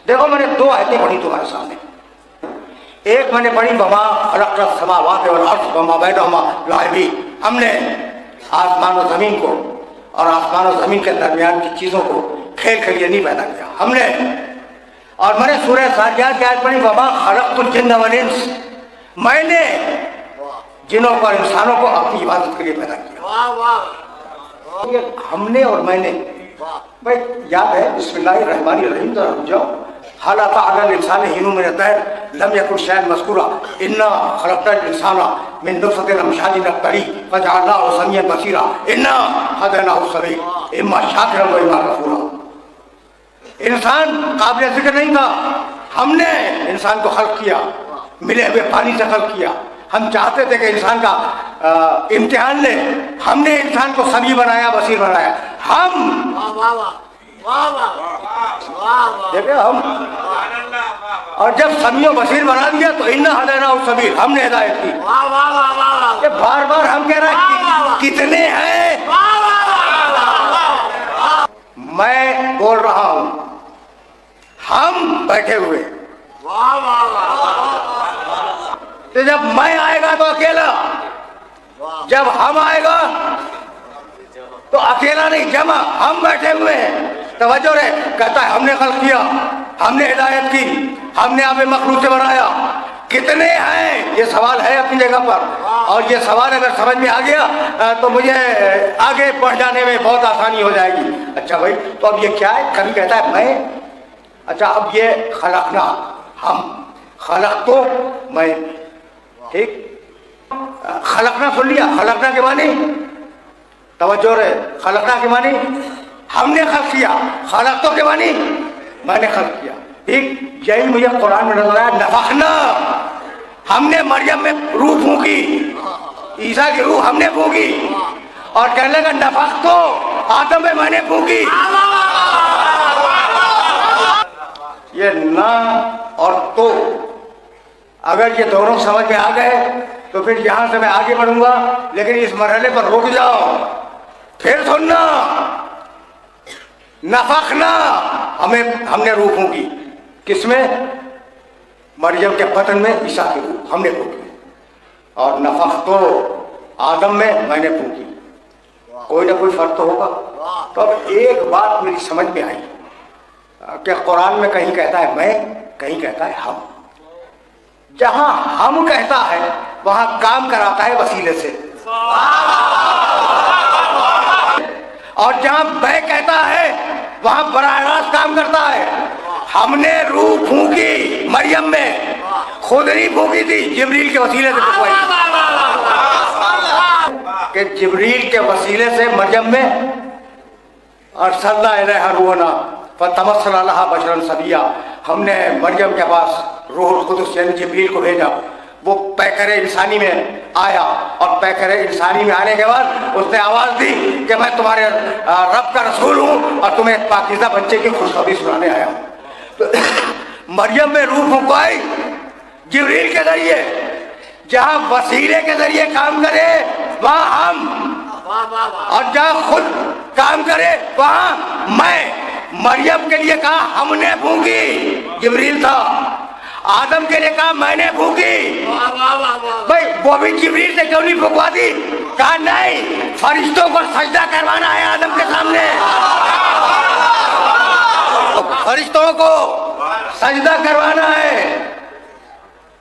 देखो मैंने दो आयतें पढ़ी तुम्हारे सामने। एक मैंने पढ़ी वमा खलक़ना समावाति वल अर्ज़ वमा बैनहुमा लाइबीन, हमने आसमान और ज़मीन को और आसमान और ज़मीन के दरमियान की चीज़ों को खेल के लिए नहीं पैदा किया हमने। और मैंने सूरह ज़ारियात की आयत पढ़ी वमा खलक़तुल जिन्न वल इंस, मैंने जिन्नों को और इंसानों को अपनी इबादत के लिए पैदा किया। ये हमने और मैंने, भाई याद है बिस्मिल्लाहिर्रहमानिर्रहीम तो रुक जाओ। हाल अता अलल इंसान हिन्नुम मिन अद-दहर लम यकुन शैअन मज़कूरा इन्ना खलक़नल इंसाना मिन नुत्फ़तिन अमशाजिन नब्तलीह फजअलनाहु समीअन बसीरा इन्ना हदैनाहु सबील इम्मा शाकिरन व इम्मा कफूरा। इंसान काबिल ज़िक्र नहीं था, हमने इंसान को खल्क़ किया, मिले हुए पानी से खल्क़ किया। हम चाहते थे कि इंसान का इम्तिहान ले, हमने इंसान को समी बनाया, बसीर बनाया। हम देखे हम, और जब समियों बसीर बना दिया तो इन्ना हदैनाहु सबील, हमने हिदायत की। ये बार बार हम कह रहे हैं कितने हैं, मैं बोल रहा हूं, हम बैठे हुए। तो जब मैं आएगा तो अकेला, जब हम आएगा तो अकेला नहीं, जमा, हम बैठे हुए हैं। तवज्जो रहे, कहता है हमने खल्क़ किया, हमने हिदायत की, हमने आप मखलूक से बनाया। कितने हैं, ये सवाल है अपनी जगह पर। और ये सवाल अगर समझ में आ गया तो मुझे आगे बढ़ जाने में बहुत आसानी हो जाएगी। अच्छा भाई, तो अब ये क्या है? कभी कहता है मैं, अच्छा अब ये खलक़ना, हम खलक़ तो मैं, ठीक, खलक़ना सुन लिया, खलक़ना के मानी, तवज्जो रहे, खलक़ना के मानी हमने खल्क़ किया, खलक़ तो के मानी मैंने खल्क़ किया, ठीक। यही मुझे कुरान में नजर आया, नफ़ख़ना, हमने मरियम में रूह फूंकी, ईसा की रूह हमने फूंकी। और कहने लगा नफ़ख़ तो आदम में मैंने फूंकी। ये ना और तो अगर ये दोनों समझ में आ गए तो फिर यहां से मैं आगे बढ़ूंगा, लेकिन इस मरहले पर रुक जाओ, फिर सुनना। नफ़ख़ना, हमने रूह फूंकी, किसमें? मरियम के बतन में ईसा की रूह हमने फूंकी। और नफ़ख़ तो आदम में मैंने फूंकी। कोई ना कोई फर्क तो होगा। तो अब एक बात मेरी समझ में आई कि कुरान में कहीं कहता है मैं, कहीं कहता है हम। जहां हम कहता है वहां काम कराता है वसीले से, और जहां मैं कहता है वहां बराह रास्त काम करता है। हमने रूह फूंकी मरियम में, खुद नहीं फूंकी थी, जिब्रील के वसीले से फूंकवाई, कि जिब्रील के वसीले से मरियम में अरसलना इलैहा रूहना फतमस्सला लहा बशरन सविया, हमने मरियम के पास रूहुल कुदस यानी जिब्रील को भेजा। वो पैकरे इंसानी में आया, और पैकरे इंसानी में आने के बाद उसने आवाज़ दी कि मैं तुम्हारे रब का रसूल हूँ और तुम्हें पाकीज़ा बच्चे की खुशखबरी सुनाने आया हूँ। तो मरियम में रूह फूंकवाई जिब्रील के जरिए। जहाँ वसीले के जरिए काम करे वहाँ हम, और जहाँ खुद काम करे वहाँ मैं। मरियम के लिए कहा हमने फूंकी, जिब्रील था। आदम के लिए कहा मैंने फूंकी, भाई वो भी जिब्रील से क्यों नहीं फूंकवा दी? कहा नहीं, फरिश्तों को सजदा करवाना है आदम के सामने, फरिश्तों को सजदा करवाना है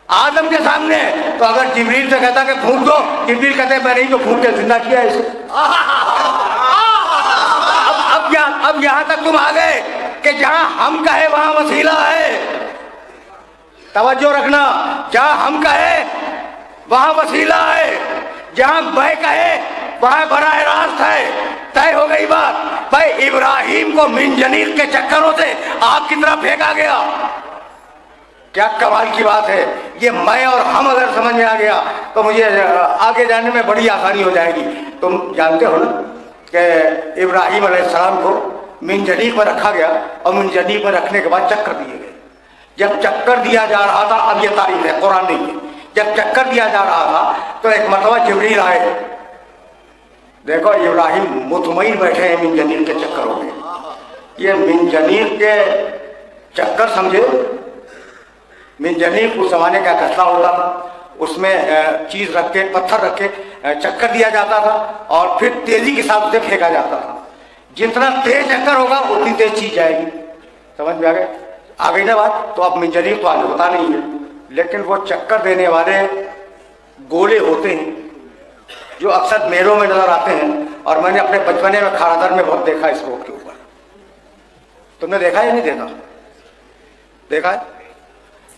आदम के सामने। तो अगर जिब्रील से कहता कि फूंक दो, जिब्रील कहते मैं नहीं, तो फूंक के जिंदा किया इसे। अब यहां तक तुम आ गए कि जहां हम कहे वहां वसीला है। तवज्जो रखना, जहां हम कहे वहां वसीला है, जहां मैं कहे वहां बराह रास्त है। तय हो गई बात। भाई इब्राहिम को मिनजनीर के चक्करों से आग की तरफ फेंका गया, क्या कमाल की बात है। ये मैं और हम अगर समझ में आ गया तो मुझे आगे जाने में बड़ी आसानी हो जाएगी। तुम जानते हो ना कि इब्राहिम अलैहिस्सलाम को मिनजनीर पर रखा गया, और मिनजनीर पर रखने के बाद चक्कर दिए गए। जब चक्कर दिया जा रहा था, अब ये तारीफ है, कुरान नहीं है, जब चक्कर दिया जा रहा था तो एक मरतबा जिब्रील आए। देखो इब्राहिम मुतमईन बैठे हैं मिनजनीर के चक्करों में। ये मिनजनीर के चक्कर समझे, मिंजनीक उस जमाने का कसला होता था, उसमें चीज रख के, पत्थर रख के चक्कर दिया जाता था और फिर तेजी के साथ उसे फेंका जाता था। जितना तेज चक्कर होगा उतनी तेज चीज जाएगी। समझ में आ गई ना बात? तो अब मिंजनीक तो आज होता नहीं है, लेकिन वो चक्कर देने वाले गोले होते हैं जो अक्सर मेलों में नजर आते हैं, और मैंने अपने बचपने में खारादर में बहुत देखा इस रोड के ऊपर। तुमने देखा या नहीं देखा? देखा है?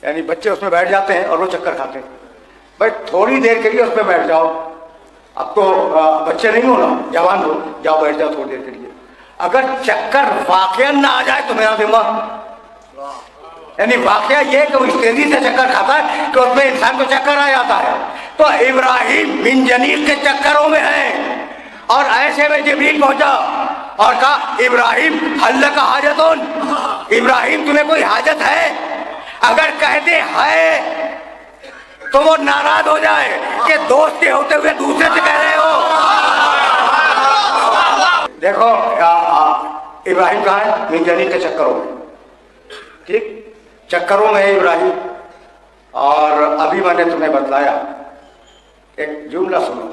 यानी बच्चे उसमें बैठ जाते हैं और वो चक्कर खाते हैं। भाई थोड़ी देर के लिए उसमें बैठ जाओ, अब तो बच्चे नहीं हो ना, जवान हो, जाओ बैठ जाओ थोड़ी देर के लिए। अगर चक्कर वाकया ना आ जाए तो मेरा दिमाग, यानी वाकया ये कि वो इस तेजी से चक्कर खाता है कि उसमें इंसान को चक्कर आ जाता है। तो इब्राहिम मिंजनीक के चक्करों में है, और ऐसे में जिब्रील पहुंचा और कहा इब्राहिम हल का हाजतुन, इब्राहिम तुम्हें कोई हाजत है? अगर कहते है तो वो नाराज हो जाए कि दोस्त के होते हुए दूसरे से कह रहे हो। देखो इब्राहिम कहाँ है? मिंजनीक के चक्करों में, ठीक चक्करों में है इब्राहिम। और अभी मैंने तुम्हें बतलाया, एक जुमला सुनो।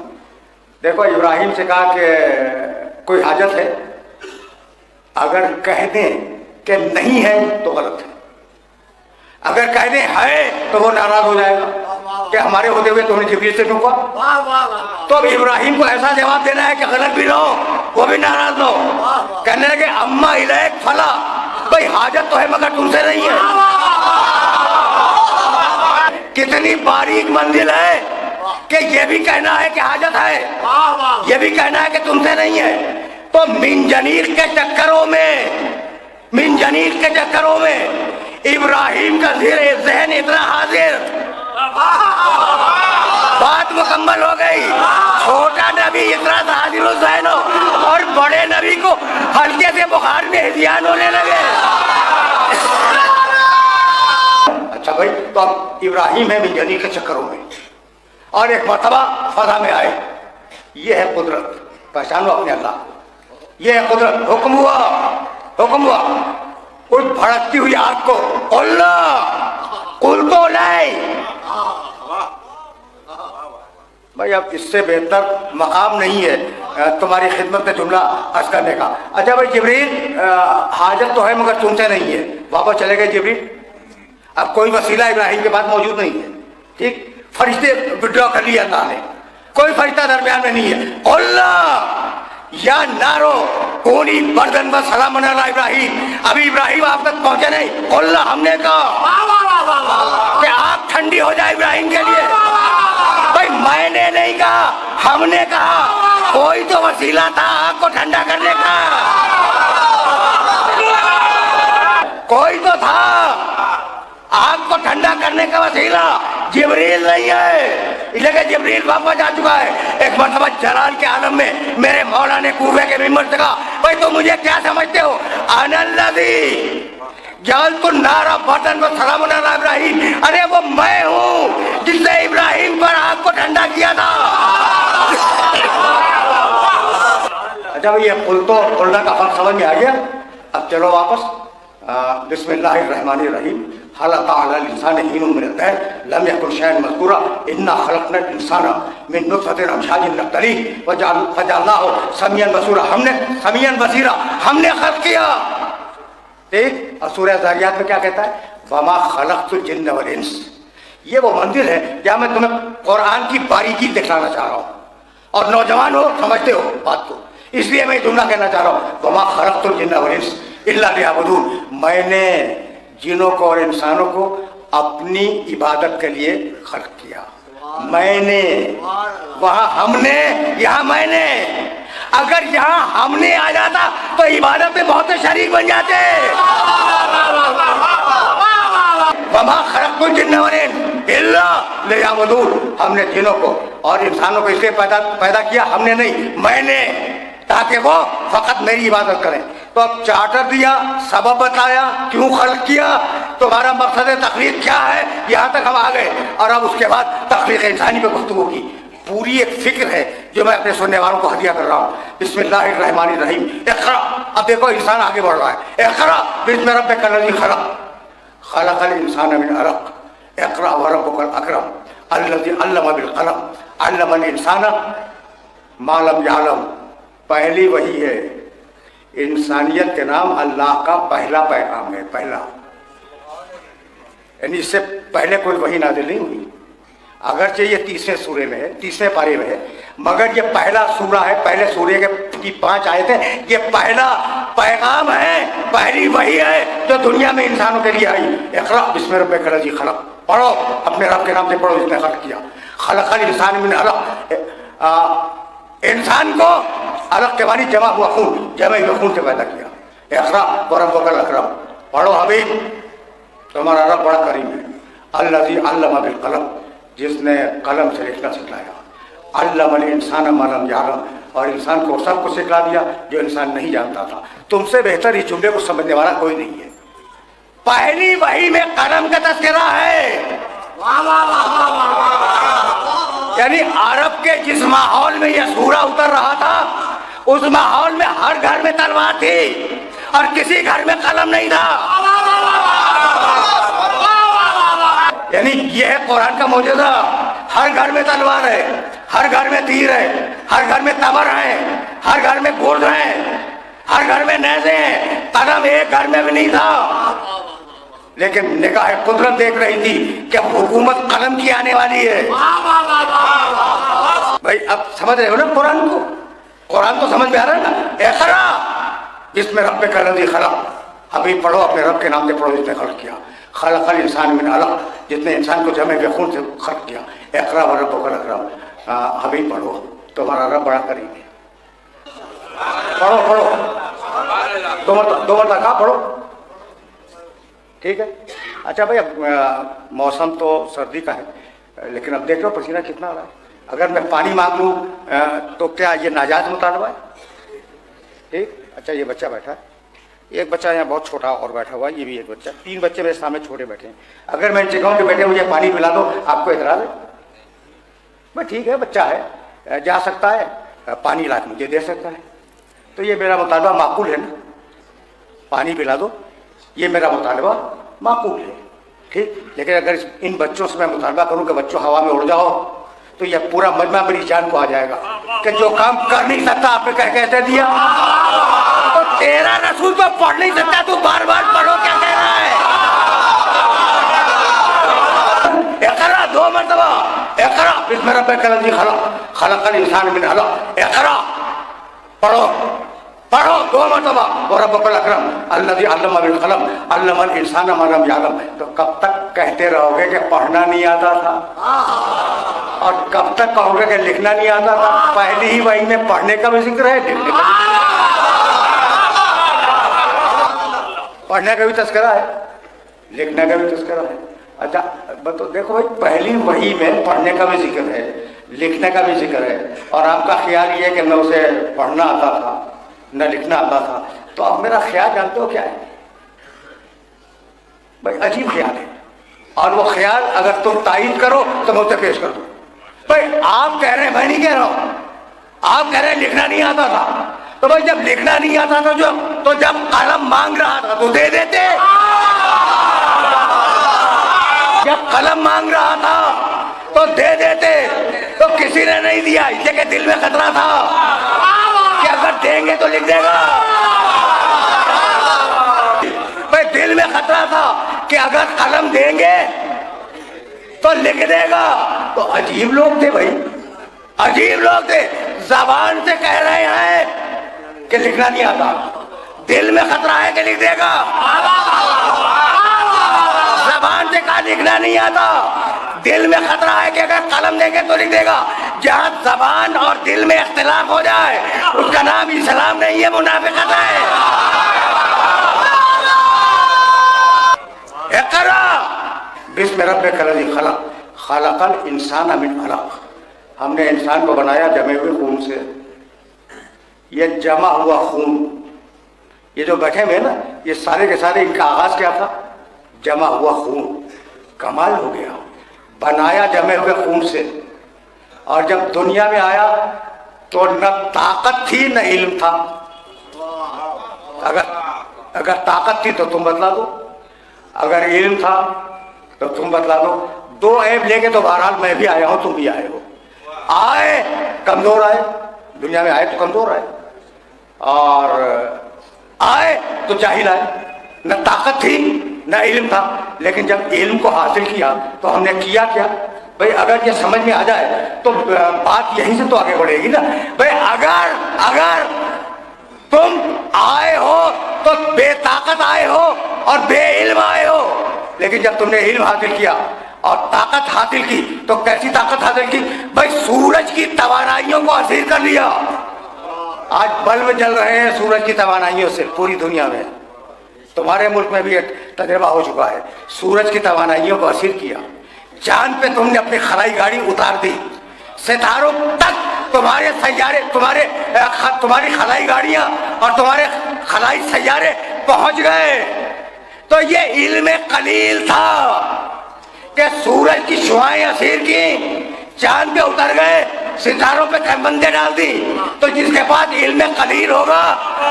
देखो इब्राहिम से कहा कि कोई हाजत है, अगर कह दें कि नहीं है तो गलत है, अगर कह दें है तो वो नाराज हो जाएगा कि हमारे होते हुए तुमने जिब्रील से टूका। तो अब इब्राहिम को ऐसा जवाब देना है कि गलत भी ना हो, वो भी नाराज ना हो। कहने लगे अम्मा इलैक फला, भाई हाजत तो है मगर तुमसे नहीं है। कितनी बारीक मंजिल है कि ये भी कहना है कि हाजत है, ये भी कहना है कि तुमसे नहीं है। तो मिंजनीक के चक्करों में, मिंजनीक के चक्करों में इब्राहिम का ज़हन इतना हाजिर, बात मुकम्मल हो गई। छोटा नबी इतना हाजिर ज़हन हो और बड़े नबी को हल्के से बुखार में हिज़ियान होने लगे। अच्छा भाई, तो अब इब्राहिम है मिंजनीक के चक्करों में, और एक मर्तबा फजा में आए। ये है कुदरत, पहचानो अपने अल्लाह को। ये है कुदरत, हुक्म हुआ, हुक्म हुआ उस भड़कती हुई आग को, अल्लाह कुल तो नहीं। भाई अब इससे बेहतर मकाम नहीं है तुम्हारी खिदमत में जुमला अर्ज करने का। अच्छा भाई जिब्रील हाजत तो है मगर तुमसे नहीं है, वापस चले गए जिब्रील। अब कोई वसीला इब्राहिम के पास मौजूद नहीं है, ठीक फरिश्ते विड्रॉ कर लिया अल्लाह ने, कोई फरिश्ता दरमियान में नहीं है। अल्लाह या नारो कोनी बर्दन व सलाम अला इब्राहिम, अभी इब्राहिम आप तक पहुंचे नहीं। अल्लाह हमने कहा कि आग ठंडी हो जाए इब्राहिम के लिए। भाई मैंने नहीं कहा, हमने कहा। कोई तो वसीला था आग को ठंडा करने का, कोई तो था आग को ठंडा करने का वसीला, जिब्रील नहीं है। इसलिए जिब्रील वापस जा चुका है। एक मरतबा जलाल के आलम में मेरे मौला ने कूफे के मिंबर से कहा, भाई तो मुझे क्या समझते हो? अनल्लज़ी जअलतु नारा बर्दन व सलामुन अला इब्राहिम, अरे वो मैं हूँ जिसने इब्राहिम पर आग को ठंडा किया था। अच्छा भाई, ये कुल तो कुल्ला का फर्क समझ में आ गया। अब चलो वापस बिस्मिल्लाहिर्रहमानिर्रहीम। हल अतल इंसान हीनुम मिन अद-दहर लम यकुन शैअन मज़कूरा इन्ना खलक़नल इंसाना मिन नुत्फ़तिन अमशाजिन नब्तलीह फजअलनाहु समीअन बसीरा, हमने समीअन बसीरा हमने खल्क़ किया। ठीक, और सूरह ज़ारियात में क्या कहता है? वमा खलक़तुल जिन्न वल इंस। ये वो मंजिल है जहाँ मैं तुम्हें कुरान की बारीकी दिखाना चाह रहा हूँ, और नौजवान हो समझते हो बात को, इसलिए मैं जुमला कहना चाह रहा हूँ, वमा खलक़तुल जिन्न वल इंस इल्ला लियअबुदून। मैंने जिनों को और इंसानों को अपनी इबादत के लिए खल्क़ किया। मैंने, वहाँ हमने, यहाँ मैंने। अगर यहाँ हमने आ जाता तो इबादत में बहुत से शरीक बन जाते। वमा खलक़तुल जिन्न वल इंस इल्ला लियअबुदून। हमने जिनों को और इंसानों को इसलिए पैदा किया, हमने नहीं, मैंने, ताकि वो फकत मेरी इबादत करें। तो अब चार्टर दिया, सबब बताया, क्यों खल्क़ किया, तुम्हारा मकसद तख़लीक़ क्या है, यहाँ तक हम आ गए। और अब उसके बाद तख़लीक़ इंसानी पे गुफ्तगू की पूरी एक फिक्र है जो मैं अपने सुनने वालों को हदिया कर रहा हूँ। बिस्मिल्लाहिर्रहमानिर्रहीम। इक़रा। अब देखो इंसान आगे बढ़ रहा है। इक़रा बिस्मि रब्बिकल लज़ी खलक़। खलक़ल इंसान मिन अलक़ इक़रा व रब्बुकल अकरम अल्लज़ी अल्लम बिल क़लम अल्लमल इंसान मा लम यअलम। पहली वही है, इंसानियत के नाम अल्लाह का पहला पैगाम है, पहला, यानी इससे पहले कोई वही नाज़िल नहीं हुई। अगरचे ये तीसरे सूरे में है, तीसरे पारे में है, मगर ये पहला सूरा है, पहले सूरे की 5 आयतें, ये पहला पैगाम है, पहली वही है जो दुनिया में इंसानों के लिए आई। इक़रा बिस्मि रब्बिकल लज़ी खलक़, पढ़ो अपने रब के नाम से पढ़ो जिसने खल्क़ किया। खलक़ल इंसान मिन अलक़, इंसान को अलग के मानी जमा हुआ खून, जमे हुए खून से पैदा किया। इक़रा व रब्बुकल अकरम, पढ़ो हबीब तुम्हारा रब बड़ा करीम है। अल्लज़ी अल्लम बिल क़लम, जिसने कलम से लिखना सिखाया। अल्लमल इंसान मा लम यअलम, और इंसान को सब कुछ सिखला दिया जो इंसान नहीं जानता था। तुमसे बेहतर इस जुमले को समझने वाला कोई नहीं है। पहली वही में कलम का तज़किरा है। यानी अरब के जिस माहौल में यह सूरा उतर रहा था, उस माहौल में हर घर में तलवार थी और किसी घर में कलम नहीं था। यानी यह है कुरान का मौजूदा। हर घर में तलवार है, हर घर में तीर है, हर घर में तबर है, हर घर में गुर्द है, हर घर में नेज़े हैं। कलम एक घर में भी नहीं था, लेकिन निगाह कुदरत देख रही थी कि हुकूमत कलम की आने वाली है। भाई अब समझ रहे हो ना कुरान को? कुरान तो समझ में आ रहा है ना? इक़रा बिस्मि रब्बिकल लज़ी खलक़, अभी पढ़ो अपने रब के नाम से पढ़ो जिसने खल्क़ किया। खलक़ल इंसान मिन अलक़, जिसने इंसान को जमे हुए खून से खल्क़ किया। इक़रा व रब्बुकल अकरम, अभी पढ़ो तुम्हारा रब बड़ा करीम है। पढ़ो पढ़ो, दो मरतबा कहा पढ़ो, ठीक है। अच्छा भाई, अब मौसम तो सर्दी का है, लेकिन अब देख लो पसीना कितना आ रहा है। अगर मैं पानी मांग लूँ तो क्या ये नाजायज़ मुतालबा है? ठीक। अच्छा, ये बच्चा बैठा है, एक बच्चा यहाँ बहुत छोटा और बैठा हुआ है, ये भी एक बच्चा, 3 बच्चे मेरे सामने छोटे बैठे हैं। अगर मैं इनसे कहूँ कि बेटे मुझे पानी पिला दो, आपको एतराज़ है? भाई ठीक है, बच्चा है, जा सकता है, पानी ला के मुझे दे सकता है, तो ये मेरा मुतालबा माकूल है ना? पानी पिला दो, ये मेरा मुतालबा माकूल है, ठीक। लेकिन अगर इन बच्चों से मैं मुतालबा करूँ कि बच्चों हवा में उड़ जाओ, तो यह पूरा मजमा मेरी जान को आ जाएगा कि जो काम कर नहीं सकता आपने कह कहते दिया। तो तेरा रसूल तो पढ़ नहीं सकता, तू बार बार पढ़ो क्या कह रहा है? इक़रा 2 मरतबा, इक़रा बिस्मि रब्बिकल लज़ी खलक़, खलक़ल इंसान मिन अलक़, इक़रा पढ़ो पढ़ो 2 मरतबा, व रब्बुकल अकरम अल्लज़ी अल्लम बिल क़लम अल्लमल इंसान मा लम यअलम। तो कब तक कहते रहोगे कि पढ़ना नहीं आता था, और कब तक कहोगे कि लिखना नहीं आता था? पहली ही वही में पढ़ने का भी जिक्र है, लिखने का भी, पढ़ने का भी तज़किरा है, लिखने का भी तज़किरा है। अच्छा तो देखो भाई, पहली वही में पढ़ने का भी जिक्र है, लिखने का भी जिक्र है, और आपका ख्याल ये है कि न उसे पढ़ना आता था न लिखना आता था। तो अब मेरा ख्याल जानते हो क्या है भाई? अजीब ख्याल है, और वो ख्याल अगर तुम तायीद करो तो मैं उसे पेश कर दूँ। भाई आप कह रहे हैं, मैं नहीं कह रहा हूँ, आप कह रहे हैं लिखना नहीं आता था, तो भाई जब लिखना नहीं आता था तो जब कलम मांग रहा था तो दे देते। जब कलम मांग रहा था तो दे देते, तो किसी ने नहीं दिया, इसलिए कि दिल में खतरा था कि अगर देंगे तो लिख देगा। भाई दिल में खतरा था कि अगर कलम देंगे तो लिख देगा। तो अजीब लोग थे भाई, अजीब लोग थे, जबान से कह रहे हैं कि लिखना नहीं आता, दिल में खतरा है कि लिख देगा। जबान से कहा लिखना नहीं आता, दिल में खतरा है कि अगर कलम देंगे तो लिख देगा। जहाँ जबान और दिल में इख्तिलाफ हो जाए उसका नाम इस्लाम नहीं है, मुनाफिकत है। इक़रा बिस्मि रब्बिकल लज़ी खलक़, खलक़ल इंसान मिन अलक़, हमने इंसान को बनाया जमे हुए खून से। ये जमा हुआ खून, ये जो बैठे हुए ना, ये सारे के सारे, इनका आगाज क्या था? जमा हुआ खून। कमाल हो गया, बनाया जमे हुए खून से, और जब दुनिया में आया तो न ताकत थी न इल्म था। अगर ताकत थी तो तुम बतला दो, अगर इल्म था तो तुम बतला दो। 2 ऐप लेके तो बहरहाल मैं भी आया हूं, तुम भी आए हो। आए कमजोर आए, दुनिया में आए तो कमजोर आए, और आए तो जाहिल आए, न ताकत थी न इल्म था। लेकिन जब इल्म को हासिल किया तो हमने किया क्या भाई? अगर ये समझ में आ जाए तो बात यहीं से तो आगे बढ़ेगी ना भाई। अगर तुम आए हो तो बेताकत आए हो और बेइल्म आए हो, लेकिन जब तुमने इल्म हासिल किया और ताकत हासिल की तो कैसी ताकत हासिल की भाई? सूरज की तवानाइयों को हासिल कर लिया। आज बल्ब जल रहे हैं सूरज की तवानाइयों से पूरी दुनिया में। तुम्हारे मुल्क में भी तजर्बा हो चुका है, सूरज की तवानाइयों को हासिल किया। चांद पे तुमने अपनी खलाई गाड़ी उतार दी, सितारों तक तुम्हारे सैयारे, तुम्हारी खलाई गाड़ियां और तुम्हारे खलाई सैयारे पहुंच गए। तो ये इल्म कलील था कि सूरज की शुआएं असीर की, चांद पे उतर गए, सितारों पे कैमबंदे डाल दी। तो जिसके पास इल्म कलील होगा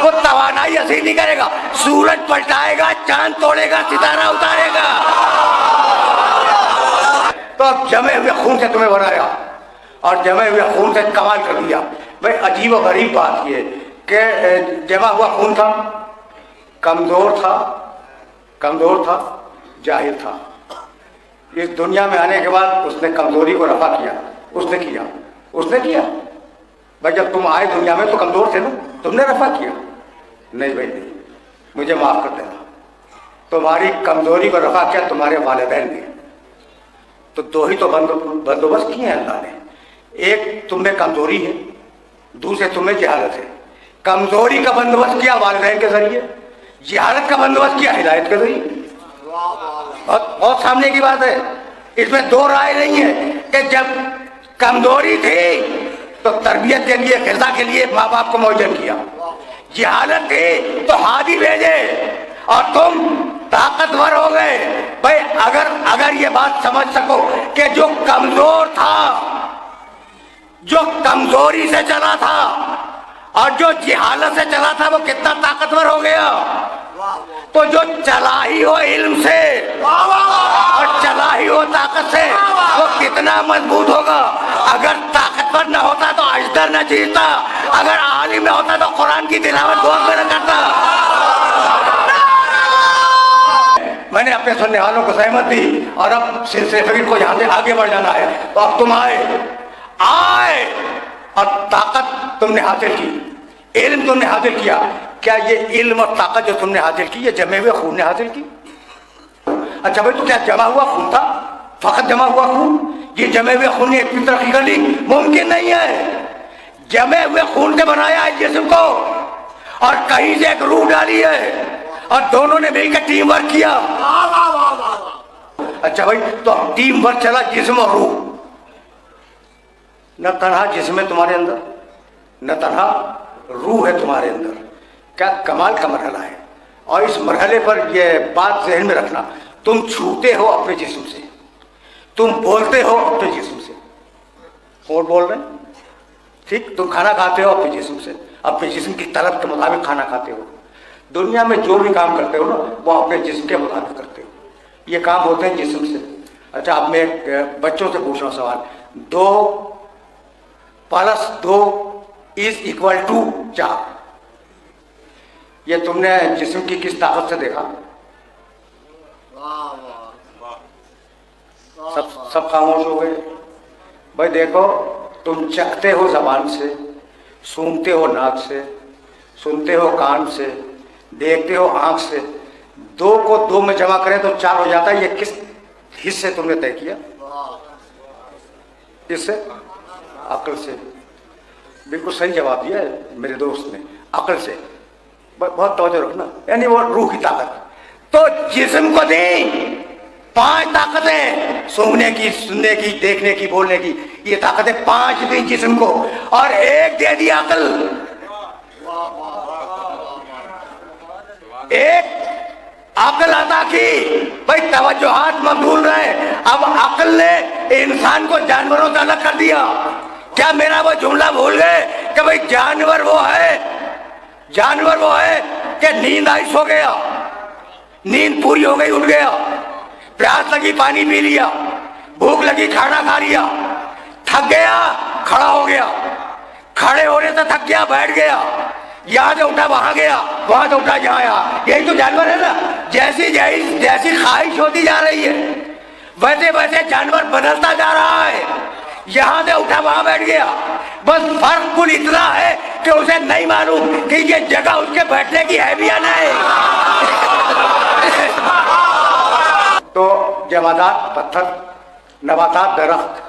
वो तवानाई असीर नहीं करेगा, सूरज पलटाएगा, चांद तोड़ेगा, सितारा उतारेगा। तो अब जमे हुए खून से तुम्हें बनाया और जमे हुए खून से कमाल कर दिया भाई। अजीब और गरीब बात ये कि जमा हुआ खून था, कमजोर था, जाहिल था। इस दुनिया में आने के बाद उसने कमजोरी को रफा किया, उसने किया भाई। जब तुम आए दुनिया में तो कमजोर थे ना, तुमने रफा किया? नहीं भाई नहीं, मुझे माफ कर देना। तुम्हारी कमजोरी को रफा किया तुम्हारे वालिदैन ने। तो 2 ही तो बंदोबस्त किए हैं अल्लाह ने। एक तुम में कमजोरी है, दूसरे तुम में जहालत है। कमजोरी का बंदोबस्त किया वालिदैन के जरिए, जहालत का बंदोबस्त किया हिदायत के जरिए। बहुत सामने की बात है, इसमें 2 राय नहीं है कि जब कमजोरी थी तो तरबियत के लिए, ग़िज़ा के लिए माँ बाप को मौजूद किया। जहालत थी तो हादी भेजे और तुम ताकतवर हो गए भाई। अगर ये बात समझ सको कि जो कमजोर था, जो कमजोरी से चला था और जो जहालत से चला था, वो कितना ताकतवर हो गया। तो जो चला ही हो इल्म से और चला ही हो ताकत से, वो कितना मजबूत होगा। अगर ताकतवर न होता तो अजदर न जीता, अगर आलिम न होता तो कुरान की तिलावत बहुत न करता। मैंने अपने सुनने वालों को सहमत दी और अब सिलसिले फकीर को यहाँ से आगे बढ़ जाना है। तो अब तुम आए और ताकत तुमने हासिल की, इल्म तुमने हासिल किया। क्या ये इल्म और ताकत जो तुमने हासिल की ये जमे हुए खून ने हासिल की? अच्छा भाई, तो क्या जमा हुआ खून था? फकत जमा हुआ खून? ये जमे हुए खून ने इतनी तरक्की कर ली? मुमकिन नहीं है। जमे हुए खून से बनाया है जिस्म को और कहीं से एक रूह डाली है और दोनों ने मिलकर टीम वर्क किया। अच्छा भाई, तो टीम वर्क चला जिस्म और रूह। न तन्हा जिस्म है तुम्हारे अंदर, न तन्हा रूह है तुम्हारे अंदर। क्या कमाल का मरहला है। और इस मरहले पर यह बात ज़हन में रखना, तुम छूते हो अपने जिस्म से, तुम बोलते हो अपने जिस्म से। और बोल रहे हैं ठीक, तुम खाना खाते हो अपने जिस्म से, अपने जिस्म की तलब के मुताबिक खाना खाते हो। दुनिया में जो भी काम करते हो ना, वो अपने जिस्म के मुताबिक करते हो। ये काम होते हैं जिस्म से। अच्छा, अब मैं बच्चों से पूछ रहा हूँ सवाल, 2 + 2 = 4। ये तुमने जिस्म की किस ताकत से देखा? सब खामोश हो गए भाई। देखो, तुम चखते हो जबान से, सूंघते हो नाक से, सुनते हो कान से, देखते हो आंख से। 2 को 2 में जमा करें तो 4 हो जाता है। ये किस हिस्से तुमने तय किया? किससे? अक्ल से। बिल्कुल सही जवाब दिया है मेरे दोस्त ने, अक्ल से। बहुत तवज्जो रखना, यानी वो रूह की ताकत। तो जिस्म को दें 5 ताकतें, सूंघने की, सुनने की, देखने की, बोलने की। ये ताकतें 5 दी जिस्म को और 1 दे दी अक्ल। एक अक्ल अता की भाई, तवज्जुहात मबदूल रहे। अब अक्ल ने इंसान को जानवरों से अलग कर दिया। क्या मेरा वो जुमला भूल गए कि भाई जानवर वो है कि नींद आई सो गया? नींद पूरी हो गई, उठ गया, प्यास लगी पानी पी लिया, भूख लगी खाना खा लिया, थक गया खड़ा हो गया, खड़े होने से थक गया बैठ गया, यहाँ से उठा वहां गया, वहां से उठा यहाँ आया। यही तो जानवर है ना। जैसी जैसी ख्वाहिश होती जा रही है वैसे वैसे जानवर बदलता जा रहा है। यहाँ से उठा वहां बैठ गया, बस फर्क कुल इतना है कि उसे नहीं मालूम कि ये जगह उसके बैठने की है भी या नहीं। तो जमादात पत्थर, नबातात दरख्त,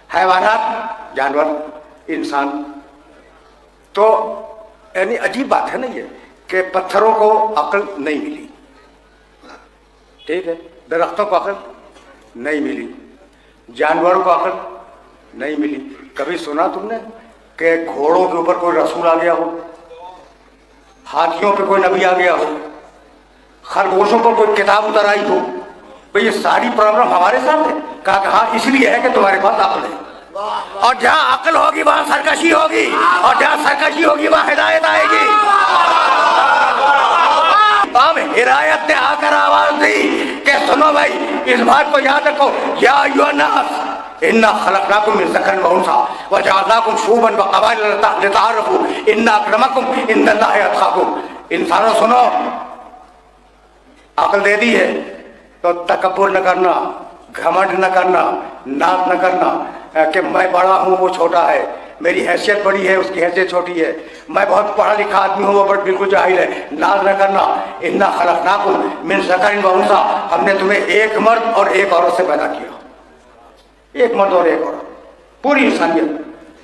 हैवानात जानवर, इंसान। तो यानी अजीब बात है ना ये कि पत्थरों को अक्ल नहीं मिली, ठीक है, दरख्तों को अक्ल नहीं मिली, जानवरों को अक्ल नहीं मिली। कभी सुना तुमने कि घोड़ों के ऊपर कोई रसूल आ गया हो, हाथियों पे कोई नबी आ गया हो, खरगोशों पर कोई किताब उतर आई हो? भाई ये सारी प्रॉब्लम हमारे साथ है। कहा हाँ इसलिए है कि तुम्हारे पास अक्ल है, और जहाँ अक्ल होगी वहाँ सरकशी होगी, और जहाँ सरकशी होगी वहाँ हिदायत आएगी। अब हिदायत ने आकर आवाज दी कि सुनो भाई, इस बात को याद रखो, या अय्युहन्नास इन्ना खलक़नाकुम मिन ज़करिन व उन्सा व जअलनाकुम शुअबन व क़बाइल लितअराफ़ू इन्ना अक्रमकुम इंदल्लाहि अत्क़ाकुम। इंसानों सुनो, अक्ल दे दी है तो तकब्बुर न करना, घमंड न करना, नाज न करना कि मैं बड़ा हूँ वो छोटा है, मेरी हैसियत बड़ी है उसकी हैसियत छोटी है, मैं बहुत पढ़ा लिखा आदमी हूँ वो बट बिल्कुल जाहिल है। नाज न करना। इन्ना खलक़नाकुम मिन ज़करिन व उन्सा, हमने तुम्हें एक मर्द और एक औरत से पैदा किया, एक मर्द और एक औरत, पूरी इंसानियत।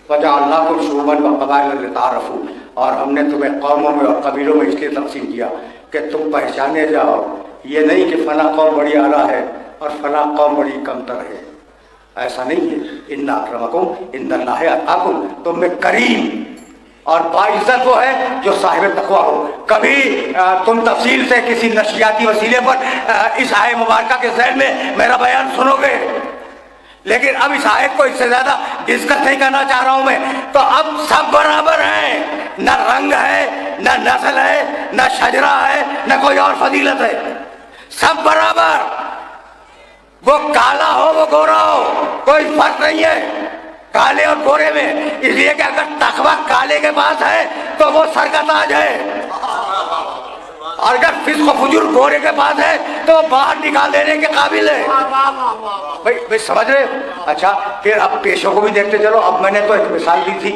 वजअलनाकुम शुअबन व क़बाइल लितअराफ़ू, और हमने तुम्हें कौमों में और कबीलों में इसलिए तक़सीम किया कि तुम पहचाने जाओ। ये नहीं कि फला कौम बड़ी आला है और फला कौम बड़ी कमतर है, ऐसा नहीं है। इन्ना अक्रमकुम इंदल्लाहि अत्क़ाकुम, तुम में करीम और बाइज्जत वो है जो साहिब तक़वा हो। कभी तुम तफसील से किसी नशियाती वसीले पर इस आय मुबारका के ज़ैल में मेरा बयान सुनोगे, लेकिन अब इस आयत को इससे ज्यादा डिस्कस नहीं करना चाह रहा हूं मैं। तो अब सब बराबर हैं, न रंग है, न नस्ल है, न शजरा है, न कोई और फजीलत है, सब बराबर। वो काला हो वो गोरा हो, कोई फर्क नहीं है काले और गोरे में। इसलिए कि अगर तकवा काले के पास है तो वो सर का ताज है, और अगर फिस्क फुजूर गोरे के पास है तो बाहर निकाल देने के काबिल है। भाई समझ रहे हो? अच्छा, फिर अब पेशों को भी देखते चलो। अब मैंने तो एक मिसाल दी थी,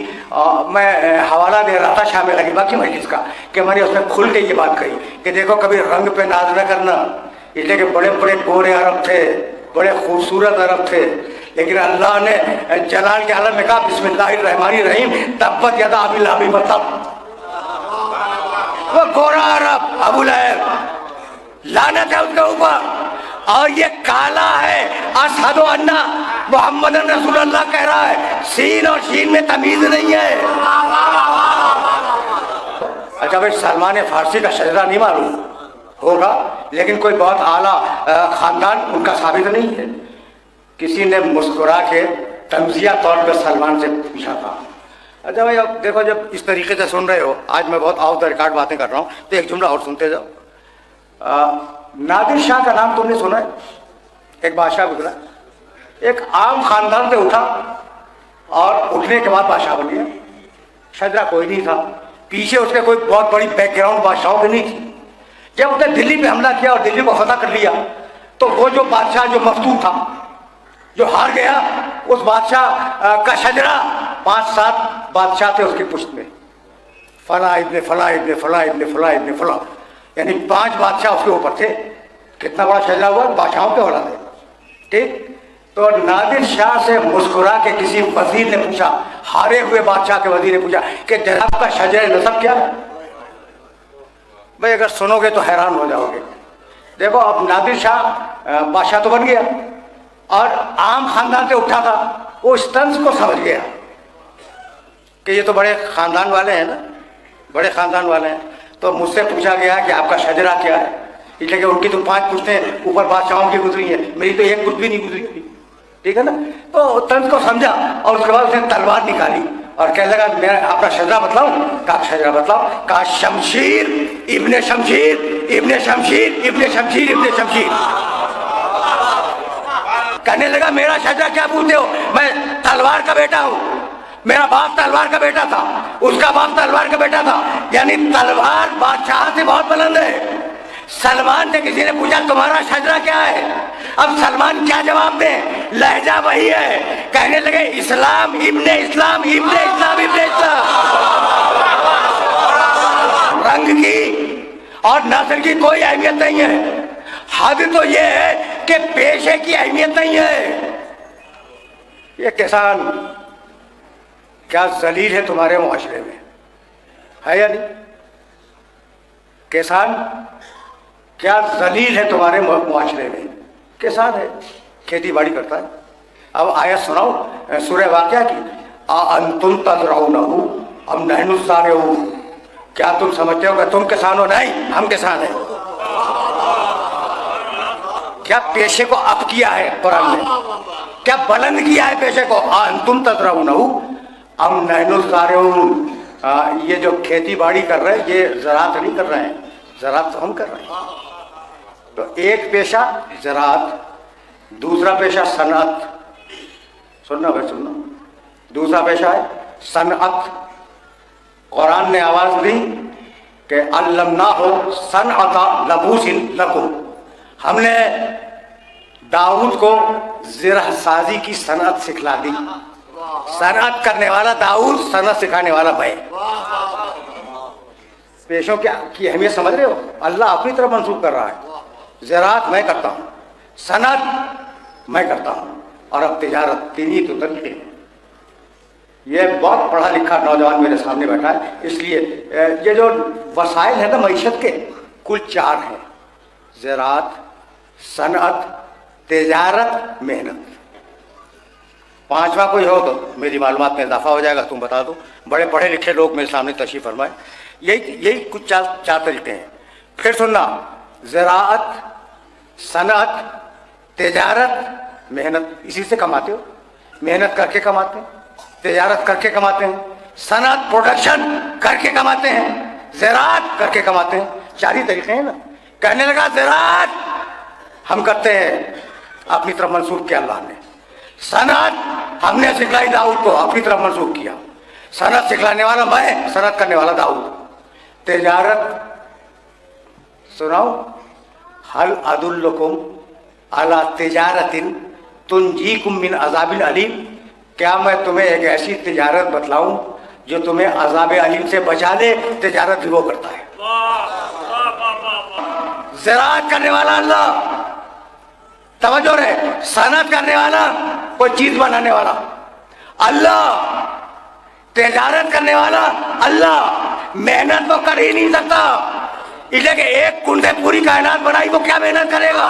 मैं हवाला दे रहा था शामिल अलीबा की मजलिस का, कि मैंने उसमें खुल के ये बात कही कि देखो कभी रंग पे नाज न करना, इसलिए कि बड़े बड़े गोरे अरब थे, बड़े खूबसूरत अरब थे, लेकिन अल्लाह ने जलाल के आलम में कहा बिस्मिल्लाहिर्रहमानिर्रहीम तब्बत यदा अबी लहब व तब। वो गोरा अरब अबू लहब, लानत है उसके ऊपर, और ये काला है अशहदु अन्ना मुहम्मदन रसूलुल्लाह कह रहा है, सीन और शीन में तमीज नहीं है। अच्छा भाई, सलमान फारसी का शजरा नहीं मालूम होगा, लेकिन कोई बहुत आला खानदान उनका साबित नहीं है। किसी ने मुस्कुरा के तमजिया तौर पर सलमान से पूछा था। अच्छा भाई, अब देखो, जब इस तरीके से सुन रहे हो, आज मैं बहुत ऑफ द रिकॉर्ड बातें कर रहा हूँ, तो एक जुमला और सुनते जाओ। नादिर शाह का नाम तुमने सुना है? एक बादशाह गुजरा, एक आम खानदान से उठा और उठने के बाद बादशाह बन गया। शजरा कोई नहीं था, पीछे उसके कोई बहुत बड़ी बैकग्राउंड बादशाहों की नहीं थी। जब उसने दिल्ली पे हमला किया और दिल्ली को फतह कर लिया, तो वो जो बादशाह जो मफतून था, जो हार गया, उस बादशाह का शजरा 5-7 बादशाह थे उसकी पुश्त में, फला इब्ने फला इब्ने फला इब्ने फला इब्ने फला, यानी 5 बादशाह उसके ऊपर थे। कितना बड़ा शजरा हुआ, बादशाहों के औलाद है, ठीक। तो नादिर शाह से मुस्कुरा के किसी वजीर ने पूछा, हारे हुए बादशाह के वजीर ने पूछा कि जनाब का शजर नसब क्या है? भाई अगर सुनोगे तो हैरान हो जाओगे। देखो, अब नादिर शाह बादशाह तो बन गया और आम खानदान से उठा था, वो इस तंज को समझ गया कि ये तो बड़े खानदान वाले हैं ना, बड़े खानदान वाले हैं। तो मुझसे पूछा गया कि आपका शजरा क्या है, इसलिए कि उनकी तो 5 पुश्तें ऊपर बादशाहों की गुजरी हैं, मेरी तो एक पुश्त भी नहीं गुजरी, ठीक है ना। तो तंज को समझा और उसके बाद उसने तलवार निकाली اور کہنے لگا میں اپنا شجرا بتلاؤں. کہا شجرا بتلاؤ. کہا شمشیر ابن شمشیر ابن شمشیر ابن شمشیر ابن شمشیر. کہنے لگا میرا شجرا کیا پوچھتے ہو؟ میں تلوار کا بیٹا ہوں. میرا باپ تلوار کا بیٹا تھا, اس کا باپ تلوار کا بیٹا تھا. یعنی تلوار بادشاہ سے بہت بلند ہے. سلمان سے کسی نے پوچھا تمہارا شجرا کیا ہے؟ اب سلمان کیا جواب دیں؟ لہجہ وہی ہے. کہنے لگے اسلام ابن اسلام ابن اسلام ابن اسلام. رنگ کی اور نسل کی کوئی اہمیت نہیں ہے. حد تو یہ ہے کہ پیشے کی اہمیت نہیں ہے. یہ کسان کیا ذلیل ہے تمہارے معاشرے میں, ہے یا نہیں؟ کسان کیا ذلیل ہے تمہارے معاشرے میں. کسان ہے, کھیتی باڑی کرتا ہے. اب آیت سناؤ سورہ واقعہ کی. انتم تزرعونہ ام نحن الزارعون. کیا تم سمجھتے ہو کہ تم کسان ہو؟ نہیں, ہم کسان ہیں. کیا پیشے کو اپ کیا ہے قرآن نے, کیا بلند کیا ہے پیشے کو. انتم تزرعونہ ام نحن الزارعون. یہ جو کھیتی باڑی کر رہے ہیں یہ زراعت نہیں کر رہے ہیں, زراعت تو ہم کر رہے ہیں. تو ایک پیشہ زراعت, دوسرا پیشہ صنعت. سننا بھائی سننا. دوسرا پیشہ ہے صنعت. قرآن نے آواز دی کہ علمناہ صنعت لبوس لکم. ہم نے داؤد کو زرہ سازی کی صنعت سکھلا دی. صنعت کرنے والا داؤد, صنعت سکھانے والا میں. پیشوں کی اہمیت سمجھ رہے ہو؟ اللہ اپنی طرف منسوخ کر رہا ہے. زراعت میں کرتا ہوں, صنعت میں کرتا ہوں, اور اب تجارت. تینی تو طریقے ہیں. یہ بہت پڑھا لکھا نوجوان میرے سامنے بیٹھا ہے, اس لیے یہ جو وسائل ہیں نا معیشت کے, کل 4 ہیں: زراعت, صنعت, تجارت, محنت. 5واں کوئی ہو تو میری معلومات میں اضافہ ہو جائے گا, تم بتا دو. بڑے پڑھے لکھے لوگ میرے سامنے تشریف فرمائے. یہی کچھ 4 طریقے ہیں. پھر سننا, زراعت, صنعت, تجارت, محنت. اسی سے کماتے ہو. محنت کر کے کماتے ہیں, تجارت کر کے کماتے ہیں, صنعت پروڈکشن کر کے کماتے ہیں, زراعت کر کے کماتے ہیں. 4 ہی طریقے ہیں نا. کہنے لگا زراعت ہم کرتے ہیں, اپنی طرف منسوخ کیا اللہ نے. صنعت ہم نے سکھلائی داؤد کو, اپنی طرف منسوخ کیا. صنعت سکھلانے والا میں, صنعت کرنے والا داؤد. تجارت سناؤ. حل ادلکم علی تجارت تنجیکم من عذاب علیم. کیا میں تمہیں ایک ایسی تجارت بتلاؤں جو تمہیں عذاب علیم سے بچا دے؟ تجارت بھی وہ کرتا ہے. زراعت کرنے والا اللہ, توجہ رہے. صنعت کرنے والا, کوئی چیز بنانے والا اللہ. تجارت کرنے والا اللہ. محنت وہ کر ہی نہیں سکتا, اس لیے کہ ایک کنڈ سے پوری کائنات بنائی, وہ کیا محنت کرے گا؟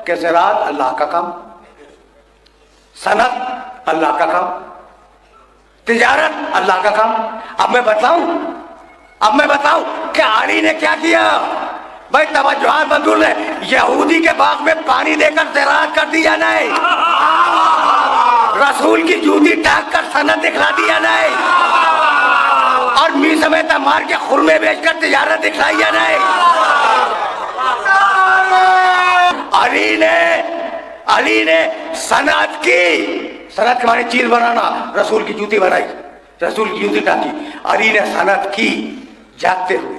کہ زراعت اللہ کا کام, صنعت اللہ کا کام, تجارت اللہ کا کام. اب میں بتاؤں کہ علی نے کیا کیا. بھائی توجہ بدل نے یہودی کے باغ میں پانی دے کر زراعت کر دیا نہیں, رسول کی جوتی ٹانک کر صنعت دکھلا دیا نہیں, اور می سمیت مار کے خرمے بیچ کر تجارت دکھلائی یا نہیں. علی نے صنعت کی. صنعت کے معنی چیز بنانا. رسول کی جوتی بنائی, رسول کی جوتی ٹانکی. علی نے صنعت کی جاگتے ہوئے,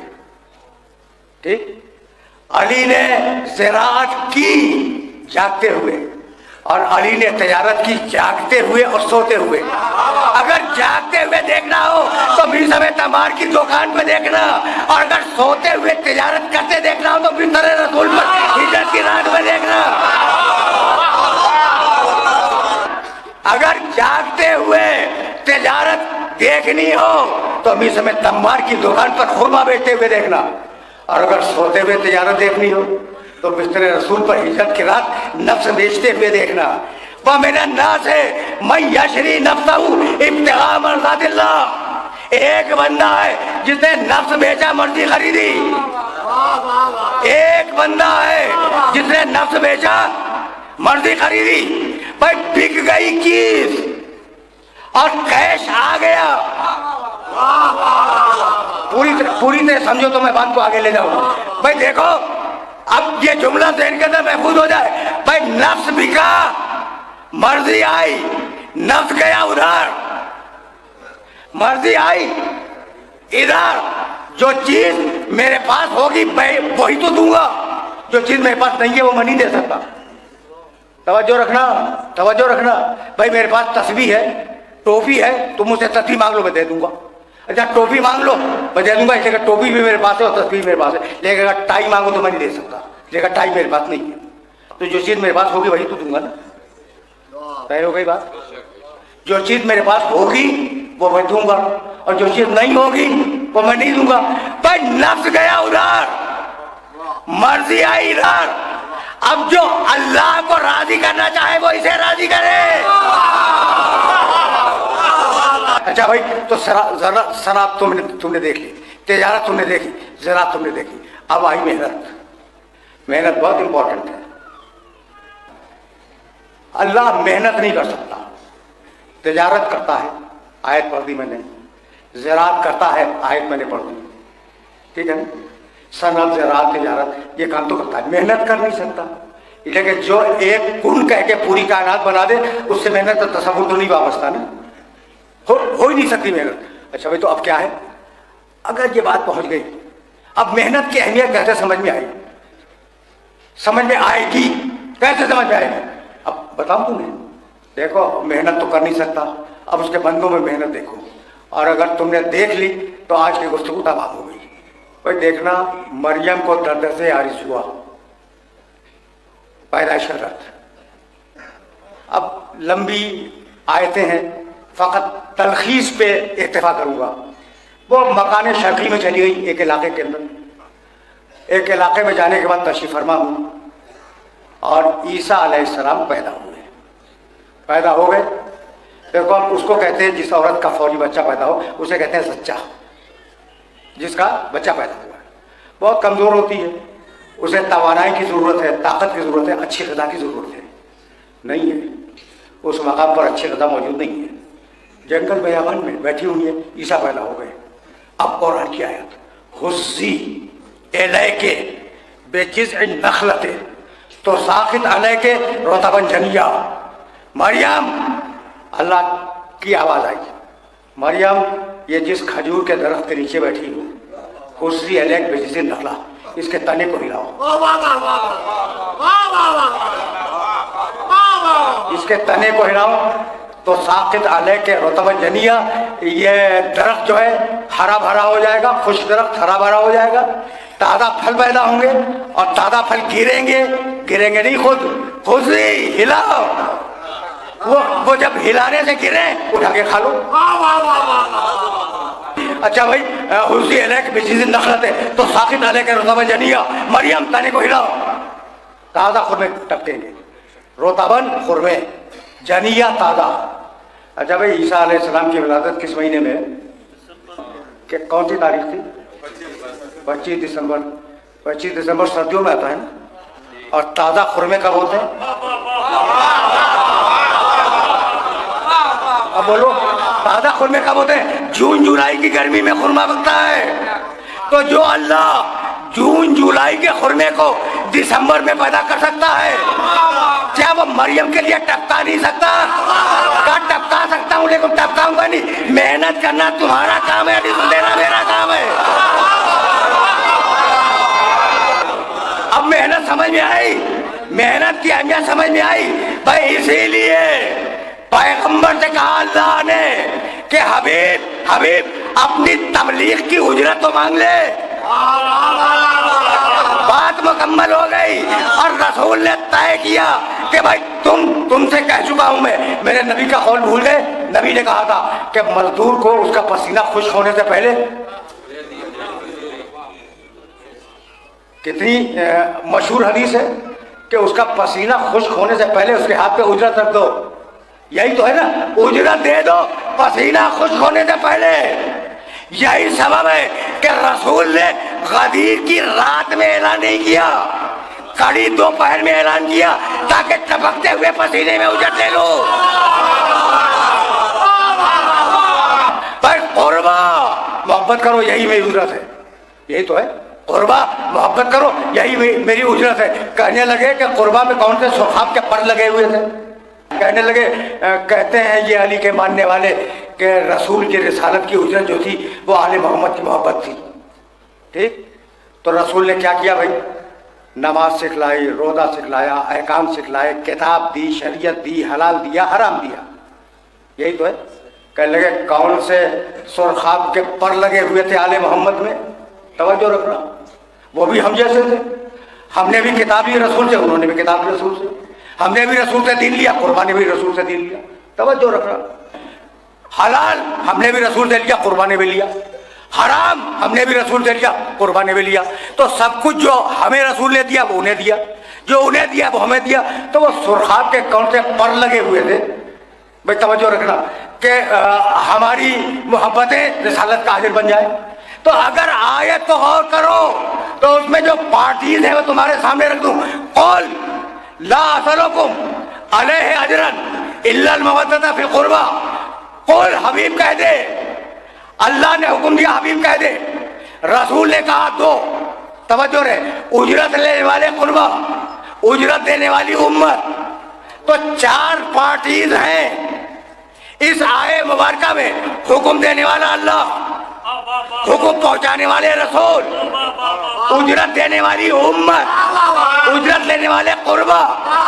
ٹھیک. علی نے زراعت کی جاگتے ہوئے, اور علی نے تجارت کی جاگتے ہوئے اور سوتے ہوئے. اگر جاگتے ہوئے دیکھنا ہو تو میزم تمار کی دکان پہ دیکھنا, اور اگر سوتے ہوئے تجارت کرتے دیکھنا ہو تو بستر رسول پر ہجرت کی رات میں دیکھنا. اگر جاگتے ہوئے تجارت دیکھنی ہو تو میزم تمار کی دکان پر خرما بیچتے ہوئے دیکھنا, اور اگر سوتے ہوئے تجارت دیکھنی ہو تو بستر رسول پر ہجرت کی رات نفس بیچتے ہوئے دیکھنا. وَمِنَ النَّاسِ مَن يَشْرِي نَفْسَهُ ابْتِغَاءَ مَرْضَاتِ اللَّهِ. ایک بندہ ہے جس نے نفس بیچا, مرضی خریدی. ایک بندہ ہے جس نے نفس بیچا, مرضی خریدی. بھائی بک گئی چیز, और कैश आ गया। पूरी तरह समझो तो मैं बात को आगे ले जाऊं। भाई देखो, अब ये जुमला ज़हन के अंदर महफूज हो जाए। भाई नफ्स बिका, मर्जी आई, नफ्स गया उधर, मर्जी आई इधर। जो चीज मेरे पास होगी वही तो दूंगा, जो चीज मेरे पास नहीं है वो मैं नहीं दे सकता। तवज्जो रखना, तवज्जो रखना। भाई मेरे पास तस्बीह है, टोपी है, तुम मुझसे तस्बीह मांग लो मैं दे दूंगा। अच्छा टोपी मांग लो मैं दे दूंगा, इसलिए टोपी भी मेरे पास है और तस्बीह मेरे पास है। लेकिन अगर टाई मांगो तो मैं नहीं दे सकता, लेकिन टाई मेरे पास नहीं है। तो जो चीज मेरे पास होगी वही तो दूंगा ना। तय हो गई बात। जो चीज मेरे पास होगी वो मैं दूंगा, और जो चीज नहीं होगी वो मैं नहीं दूंगा। भाई नफ्स गया उधर, मर्जी आई इधर। अब जो अल्लाह को राजी करना चाहे वो इसे राजी करे। अच्छा भाई, तो जरा शराब तुमने देख ली, तिजारत तुमने देखी, ज़राअत तुमने देखी, अब आई मेहनत। मेहनत बहुत इंपॉर्टेंट है। अल्लाह मेहनत नहीं कर सकता। तिजारत करता है, आयत पढ़ दी मैंने। ज़राअत करता है, आयत मैंने पढ़ दी, ठीक है ना। सनत, ज़राअत, तिजारत ये काम तो करता है, मेहनत कर नहीं सकता। लेकिन जो एक गुण कह के पूरी कायनात बना दे, उससे मेहनत तो तसव्वुर तो नहीं वाबस्ता ना, हो ही नहीं सकती मेहनत। अच्छा भाई, तो अब क्या है? अगर ये बात पहुंच गई, अब मेहनत की अहमियत कैसे समझ में आई, समझ में आएगी, कैसे समझ में आएगी? अब बताऊं तुम्हें। देखो, मेहनत तो कर नहीं सकता, अब उसके बंदों में मेहनत देखो। और अगर तुमने देख ली तो आज की गुफ्तगू तमाम हो गई। भाई देखना, मरियम को दर्द से आरिज़ हुआ, पैदाइश का दर्द। अब लंबी आयतें हैं, फ़कत तलखीस पे इत्तेफा करूँगा। वो मकान शर्की में चली गई, एक इलाके के अंदर। एक इलाके में जाने के बाद तशरीफ़ फरमा हुई और ईसा अलैहिस्सलाम पैदा हुए, पैदा हो गए। देखो, अब उसको कहते हैं, जिस औरत का फौरी बच्चा पैदा हो उसे कहते हैं सच्चा। जिसका बच्चा पैदा हुआ है बहुत कमज़ोर होती है, उसे तवानाई की ज़रूरत है, ताकत की ज़रूरत है, अच्छी ग़िज़ा की ज़रूरत है। नहीं है, उस मकाम पर अच्छी ग़िज़ा मौजूद नहीं है। जंगल बयाबान में बैठी हुई है, ईसा पैदा हो गए। अब कुरान की आयत, हुस्सी इलैके बेजिज़्इन नख़लते तो साक़ित अलैके रुतबन जनिया। मरियम, अल्लाह की आवाज़ आई, मरियम ये जिस खजूर के दरख्त के नीचे बैठी हो, हुस्सी इलैके बेजिज़्इन नख़ला, इसके तने को हिलाओ, इसके तने को हिलाओ तो साक़ित अलैके रुतबन जनिया, ये दरख्त जो है हरा भरा हो जाएगा, खुश दरख्त हरा भरा हो जाएगा, ताज़ा फल पैदा होंगे और ताज़ा फल गिरेंगे, गिरेंगे नहीं खुद ही हिलाओ। वो जब हिलाने से गिरे उठा के खा लो। अच्छा भाई, हुस्सी इलैके बेजिज़्इन नख़लते तो साक़ित अलैके रुतबन जनिया। मरियम, तने को हिलाओ, ताज़ा खुरमे टपकेंगे, रुतबन खुरमे, जनिया ताज़ा। अच्छा भाई, ईसा अलैहिस्सलाम की विलादत किस महीने में है? कि कौन सी तारीख थी? 25 दिसंबर। 25 दिसंबर सर्दियों में आता है ना। और ताज़ा खुरमे कब होते हैं? अब बोलो, ताज़ा खुरमे कब होते हैं? जून जुलाई की गर्मी में खुरमा बनता है। तो जो अल्लाह जून जुलाई के खुरमे को दिसंबर में पैदा कर सकता है, क्या वो मरियम के लिए टपका नहीं सकता? क्या टपका सकता हूँ, लेकिन टपकाऊंगा नहीं। मेहनत करना तुम्हारा काम है, रिज़्क़ देना मेरा काम है। अब मेहनत समझ में आई, मेहनत की अहमियत समझ में आई। भाई इसीलिए पैगंबर से कहा अल्लाह ने कि हबीब अपनी तबलीग की उजरत तो मांग ले। बात मुकम्मल हो गई और रसूल ने तय किया कि भाई तुमसे कह चुका हूं मैं, मेरे नबी का कौल भूल गए। नबी ने कहा था कि मजदूर को उसका पसीना खुश्क होने से पहले, कितनी मशहूर हदीस है कि उसका पसीना खुश्क होने से पहले उसके हाथ पे उजरत रख दो। यही तो है ना, उजरत दे दो पसीना खुश्क होने से पहले। यही सबब है कि रसूल ने गदीर की रात में ऐलान नहीं किया, कड़ी दोपहर में ऐलान किया, ताकि टपकते हुए पसीने में उजरत ले लो। محبت کرو یہی میری اجرت ہے. یہی تو ہے قربا, محبت کرو یہی میری اجرت ہے. کہنے لگے کہ قربا میں کون سے سرخاب کے پر لگے ہوئے تھے. کہنے لگے, کہتے ہیں یہ علی کے ماننے والے کہ رسول کی رسالت کی اجرت جو تھی وہ آل محمد کی محبت تھی. ٹھیک, تو رسول نے کیا کیا بھائی, نماز سکھلائی, روزہ سکھلایا, احکام سکھلائے, کتاب دی, شریعت دی, حلال دیا, حرام دیا. یہی تو ہے. کہنے لگے کون سے سرخاب کے پر لگے ہوئے تھے آل محمد میں, توجہ رکھنا, وہ بھی ہم جیسے تھے. ہم نے بھی کتاب لی رسول سے, انہوں نے بھی کتاب لی رسول سے. ہم نے بھی رسول سے دین لیا, قربا نے بھی رسول سے دین لیا. توجہ رکھنا. حلال ہم نے بھی رسول سے لیا, قربا نے بھی لیا. حرام ہم نے بھی رسول سے لیا, قربا نے بھی لیا. تو سب کچھ جو ہمیں رسول نے دیا وہ انہیں دیا, جو انہیں دیا وہ ہمیں دیا. تو وہ سرخاب کے کون سے پر لگے ہوئے تھے بھائی, توجہ رکھنا, کہ ہماری محبتیں رسالت کا حاضر بن جائے. تو اگر آیت کو غور کرو تو اس میں جو پارٹیز ہیں وہ تمہارے سامنے رکھ دوں. قول لا اسلکم علیہ اجرا الا المودۃ فی القربى. قول حبیب کہہ دے, اللہ نے حکم دیا حبیب کہہ دے, رسول نے کہا دو. توجہ رہے, اجرت لینے والے قربا, اجرت دینے والی امت. تو چار پارٹیز ہیں اس آئے مبارکہ میں. حکم دینے والا اللہ, حکم پہنچانے والے رسول, اجرت دینے والی امت, اجرت لینے والے قربا.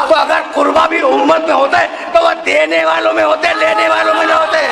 تو اگر قربا بھی امت میں ہوتا ہے تو وہ دینے والوں میں ہوتے, لینے والوں میں نہ ہوتے.